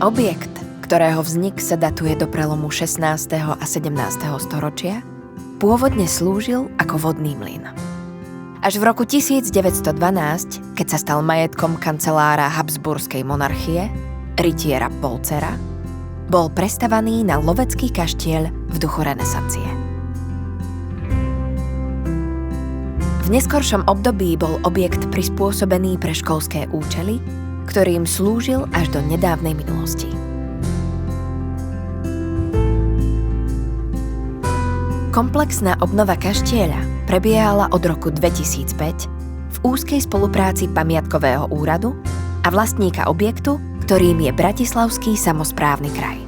Objekt, ktorého vznik sa datuje do prelomu 16. a 17. storočia, pôvodne slúžil ako vodný mlyn. Až v roku 1912, keď sa stal majetkom kancelára Habsburskej monarchie, rytiera Polcera, bol prestavaný na lovecký kaštieľ v duchu renesancie. V neskoršom období bol objekt prispôsobený pre školské účely, ktorým slúžil až do nedávnej minulosti. Komplexná obnova kaštieľa prebiehala od roku 2005 v úzkej spolupráci pamiatkového úradu a vlastníka objektu, ktorým je Bratislavský samosprávny kraj.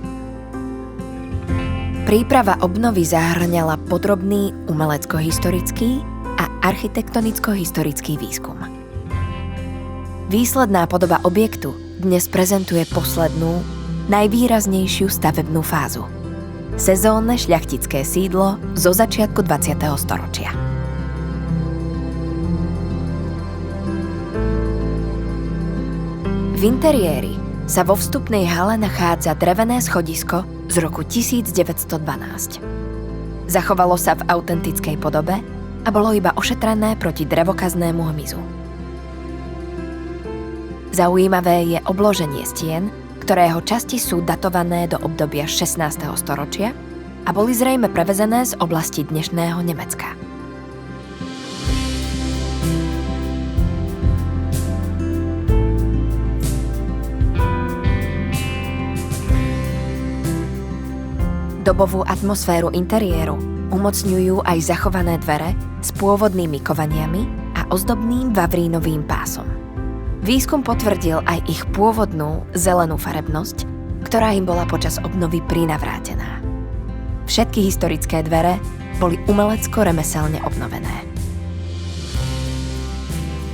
Príprava obnovy zahŕňala podrobný umelecko-historický a architektonicko-historický výskum. Výsledná podoba objektu dnes prezentuje poslednú, najvýraznejšiu stavebnú fázu. Sezónne šľachtické sídlo zo začiatku 20. storočia. V interiéri sa vo vstupnej hale nachádza drevené schodisko z roku 1912. Zachovalo sa v autentickej podobe a bolo iba ošetrené proti drevokaznému hmyzu. Zaujímavé je obloženie stien, ktorého časti sú datované do obdobia 16. storočia a boli zrejme prevezené z oblasti dnešného Nemecka. Dobovú atmosféru interiéru umocňujú aj zachované dvere s pôvodnými kovaniami a ozdobným vavrínovým pásom. Výskum potvrdil aj ich pôvodnú zelenú farebnosť, ktorá im bola počas obnovy prinavrátená. Všetky historické dvere boli umelecko-remeselne obnovené.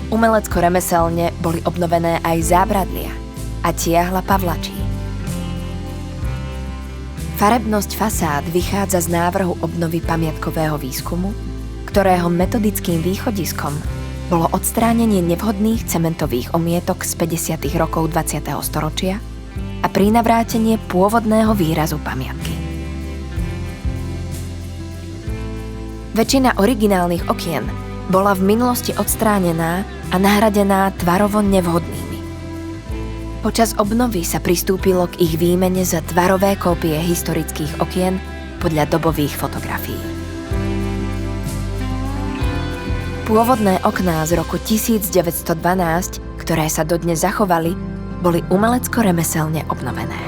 Umelecko-remeselne boli obnovené aj zábradlia a tiahla pavlačí. Farebnosť fasád vychádza z návrhu obnovy pamiatkového výskumu, ktorého metodickým východiskom bolo odstránenie nevhodných cementových omietok z 50. rokov 20. storočia a prinavrátenie pôvodného výrazu pamiatky. Väčšina originálnych okien bola v minulosti odstránená a nahradená tvarovo nevhodnými. Počas obnovy sa pristúpilo k ich výmene za tvarové kópie historických okien podľa dobových fotografií. Pôvodné okná z roku 1912, ktoré sa dodnes zachovali, boli umelecko-remeselne obnovené.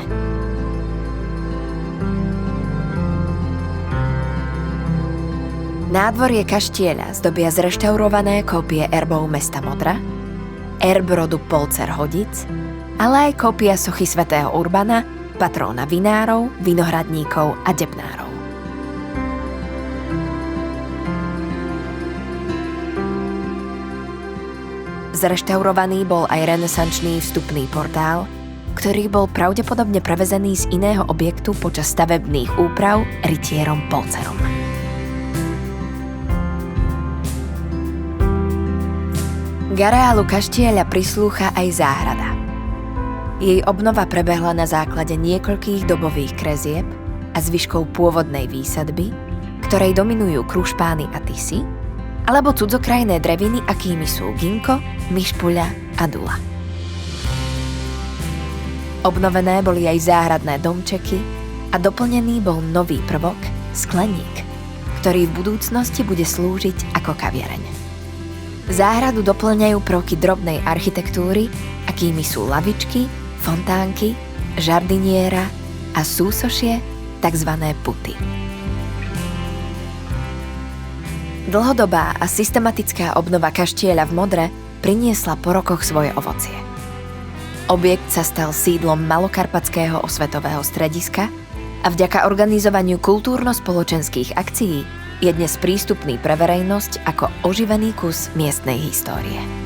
Nádvorie kaštieľa zdobia zreštaurované kópie erbov mesta Modra, erb rodu Polcer-Hodic, ale aj kópia sochy svätého Urbana, patróna vinárov, vinohradníkov a debnárov. Zreštaurovaný bol aj renesančný vstupný portál, ktorý bol pravdepodobne prevezený z iného objektu počas stavebných úprav rytierom Polcerom. K areálu kaštieľa prislúcha aj záhrada. Jej obnova prebehla na základe niekoľkých dobových kresieb a zvyškov pôvodnej výsadby, ktorej dominujú krušpány a tisy, alebo cudzokrajné dreviny, akými sú ginko, myšpuľa a dula. Obnovené boli aj záhradné domčeky a doplnený bol nový prvok, skleník, ktorý v budúcnosti bude slúžiť ako kaviareň. Záhradu doplňajú prvky drobnej architektúry, akými sú lavičky, fontánky, žardiniera a súsošie, tzv. Puty. Dlhodobá a systematická obnova kaštieľa v Modre priniesla po rokoch svoje ovocie. Objekt sa stal sídlom Malokarpatského osvetového strediska a vďaka organizovaniu kultúrno-spoločenských akcií je dnes prístupný pre verejnosť ako oživený kus miestnej histórie.